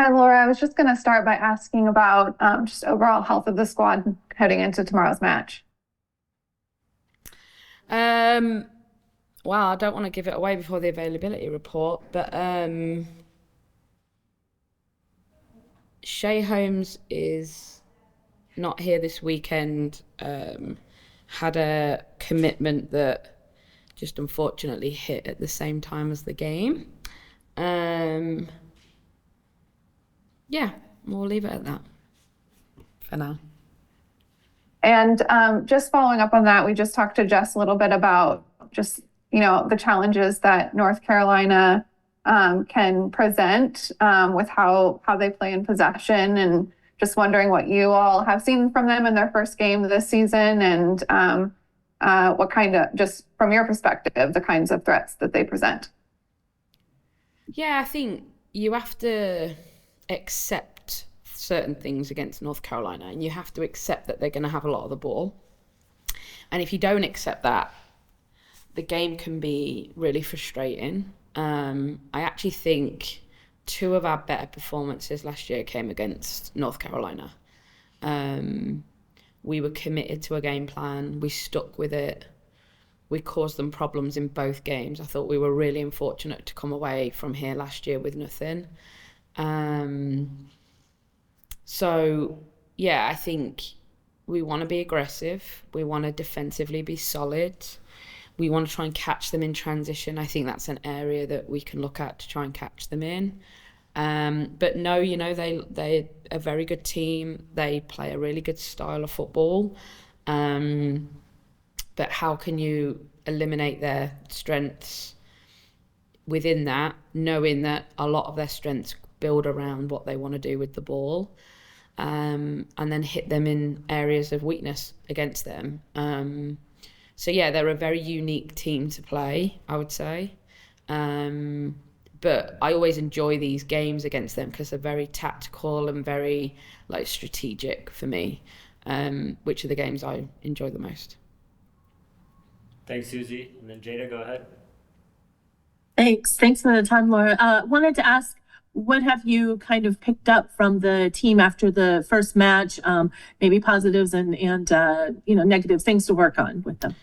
Hi, Laura. I was just going to start by asking about just overall health of the squad heading into tomorrow's match. Um, well, I don't want to give it away before the availability report, but Shay Holmes is not here this weekend. Had a commitment that just unfortunately hit at the same time as the game. Um, yeah, we'll leave it at that for now. And just following up on that, we just talked to Jess a little bit about just, the challenges that North Carolina can present with how they play in possession, and just wondering what you all have seen from them in their first game this season, and what kind of, just from your perspective, the kinds of threats that they present. Yeah, I think you have to accept certain things against North Carolina, and you have to accept that they're going to have a lot of the ball. And if you don't accept that, the game can be really frustrating. I actually think two of our better performances last year came against North Carolina. Um, we were committed to a game plan. We stuck with it. We caused them problems in both games. I thought we were really unfortunate to come away from here last year with nothing. Um, so, yeah, I think we want to be aggressive. We want to defensively be solid. We want to try and catch them in transition. I think that's an area that we can look at to try and catch them in. But no, they're a very good team. They play a really good style of football. Um, but how can you eliminate their strengths within that, knowing that a lot of their strengths build around what they want to do with the ball, and then hit them in areas of weakness against them. So yeah, they're a very unique team to play, I would say. But I always enjoy these games against them because they're very tactical and very strategic for me, which are the games I enjoy the most. Thanks, Susie. And then Jada, go ahead. Thanks. Thanks for the time, Laura. Wanted to ask, what have you kind of picked up from the team after the first match? Maybe positives and negative things to work on with them.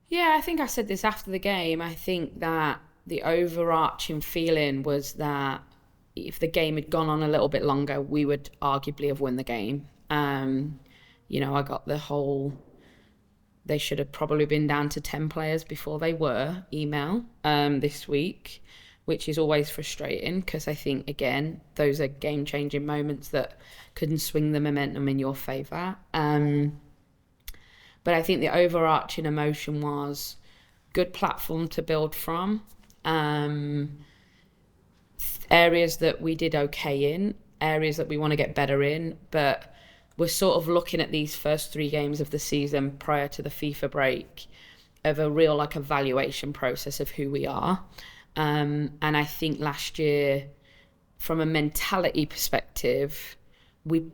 Yeah, I think I said this after the game. I think that the overarching feeling was that if the game had gone on a little bit longer, we would arguably have won the game. I got the whole they should have probably been down to 10 players before they were email this week, which is always frustrating because I think, again, those are game-changing moments that couldn't swing the momentum in your favour. But I think the overarching emotion was good platform to build from, areas that we did okay in, areas that we want to get better in, but we're sort of looking at these first three games of the season prior to the FIFA break of a real evaluation process of who we are. And I think last year, from a mentality perspective, we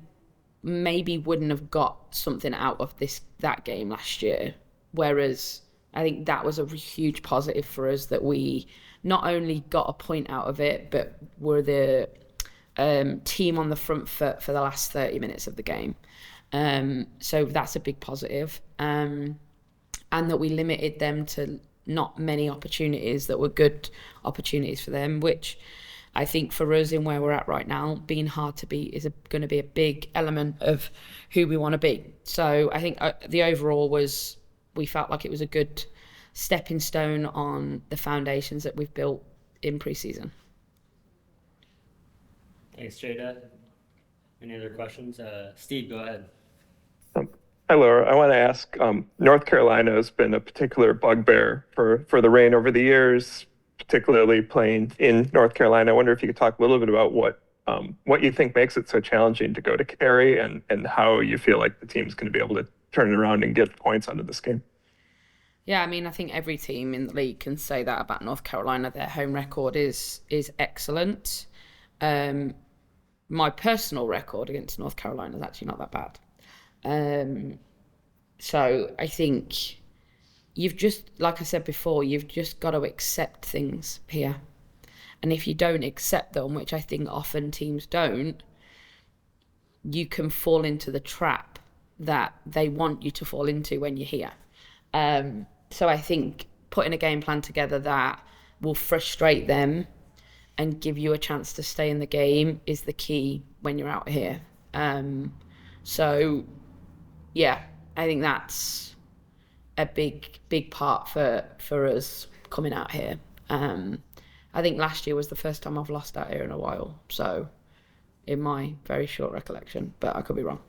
maybe wouldn't have got something out of that game last year. Whereas I think that was a huge positive for us, that we not only got a point out of it, but were the team on the front foot for the last 30 minutes of the game. So that's a big positive. And that we limited them to not many opportunities that were good opportunities for them, which I think for us in where we're at right now, being hard to beat is going to be a big element of who we want to be. So I think the overall was, we felt like it was a good stepping stone on the foundations that we've built in pre-season. Thanks, Jada. Any other questions? Steve, go ahead. Hi, Laura. I want to ask, North Carolina has been a particular bugbear for the Reign over the years, particularly playing in North Carolina. I wonder if you could talk a little bit about what you think makes it so challenging to go to Cary, and how you feel like the team's going to be able to turn it around and get points out of this game. Yeah, I mean, I think every team in the league can say that about North Carolina. Their home record is excellent. My personal record against North Carolina is actually not that bad. So I think you've just, like I said before, you've just got to accept things here. And if you don't accept them, which I think often teams don't, you can fall into the trap that they want you to fall into when you're here. So I think putting a game plan together that will frustrate them and give you a chance to stay in the game is the key when you're out here. So yeah, I think that's a big part for us coming out here. I think last year was the first time I've lost out here in a while, so in my very short recollection, but I could be wrong.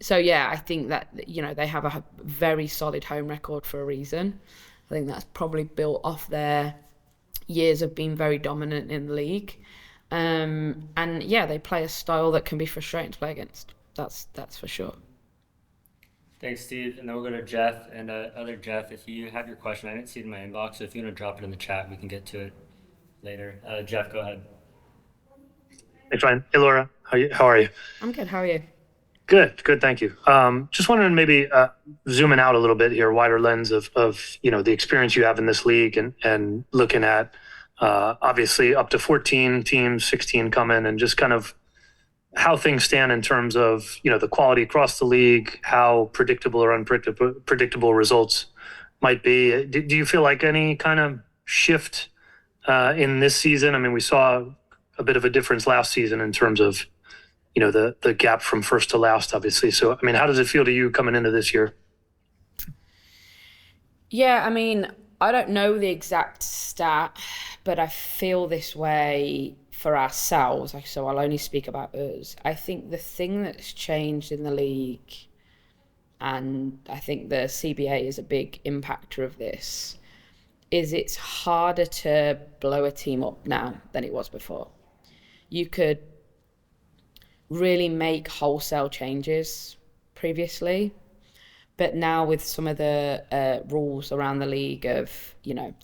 So yeah, I think that, you know, they have a very solid home record for a reason. I think that's probably built off their years of being very dominant in the league. And yeah, they play a style that can be frustrating to play against. That's for sure. Thanks, Steve. And then we'll go to Jeff. And other Jeff, if you have your question, I didn't see it in my inbox, so if you want to drop it in the chat, we can get to it later. Jeff, go ahead. Hey, Ryan. Hey, Laura. How are you? I'm good. How are you? Good. Thank you. Just wondering, maybe zooming out a little bit here, wider lens of the experience you have in this league, and looking at obviously up to 14 teams, 16 come in, and just kind of how things stand in terms of, the quality across the league, how predictable or unpredictable results might be. Do you feel like any kind of shift in this season? I mean, we saw a bit of a difference last season in terms of, the gap from first to last, obviously. So, I mean, how does it feel to you coming into this year? Yeah, I mean, I don't know the exact stat, but I feel this way for ourselves. So I'll only speak about us. I think the thing that's changed in the league, and I think the CBA is a big impactor of this, is it's harder to blow a team up now than it was before. You could really make wholesale changes previously, but now with some of the rules around the league of,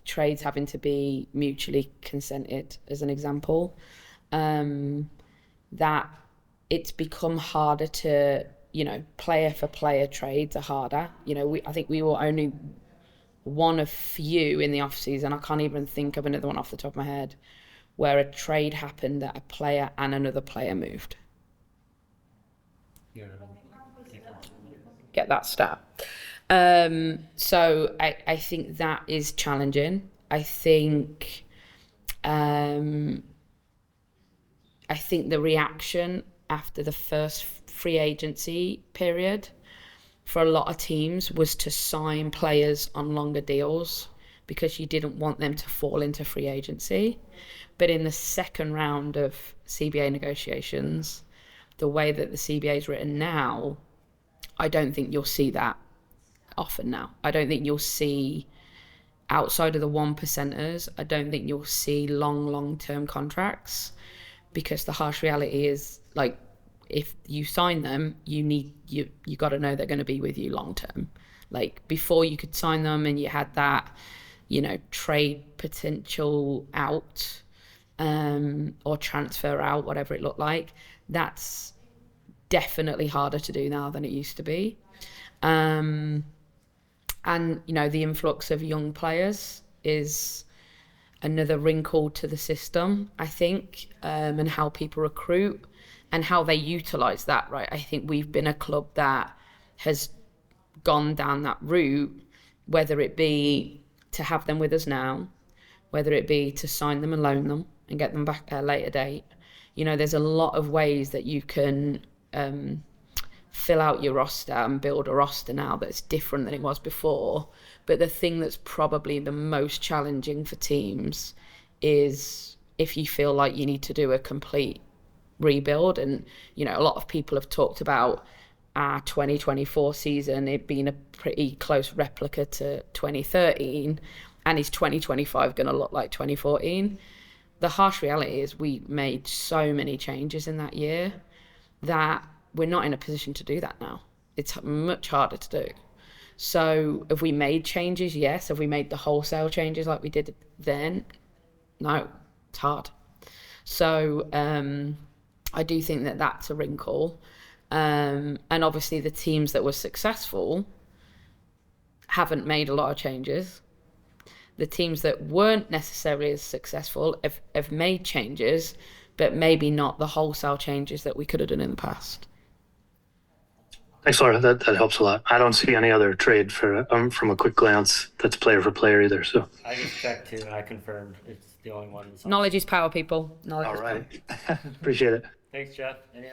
trades having to be mutually consented, as an example, that it's become harder to, player for player trades are harder. I think we were only one of few in the off season. I can't even think of another one off the top of my head where a trade happened that a player and another player moved. Get that stat. So I think that is challenging. I think the reaction after the first free agency period for a lot of teams was to sign players on longer deals because you didn't want them to fall into free agency. But in the second round of CBA negotiations, the way that the CBA is written now, I don't think you'll see that often now. I don't think you'll see, outside of the 1%ers, I don't think you'll see long-term contracts, because the harsh reality is, like, if you sign them, you got to know they're going to be with you long term. Like, before you could sign them and you had that, trade potential out, or transfer out, whatever it looked like, that's definitely harder to do now than it used to be. And the influx of young players is another wrinkle to the system, I think, and how people recruit and how they utilize that, right? I think we've been a club that has gone down that route, whether it be to have them with us now, whether it be to sign them and loan them and get them back at a later date. There's a lot of ways that you can fill out your roster and build a roster now that's different than it was before. But the thing that's probably the most challenging for teams is if you feel like you need to do a complete rebuild. And, a lot of people have talked about our 2024 season, it being a pretty close replica to 2013. And is 2025 going to look like 2014? The harsh reality is we made so many changes in that year that we're not in a position to do that now. It's much harder to do. So have we made changes? Yes. Have we made the wholesale changes like we did then? No, it's hard. So I do think that that's a wrinkle. And obviously the teams that were successful haven't made a lot of changes. the teams that weren't necessarily as successful have made changes, but maybe not the wholesale changes that we could have done in the past. Thanks, Laura. That helps a lot. I don't see any other trade for from a quick glance that's player for player either. So I just checked too, and I confirmed it's the only one. Knowledge is power, people. Knowledge all is power. right, appreciate it. Thanks, Jeff. Any other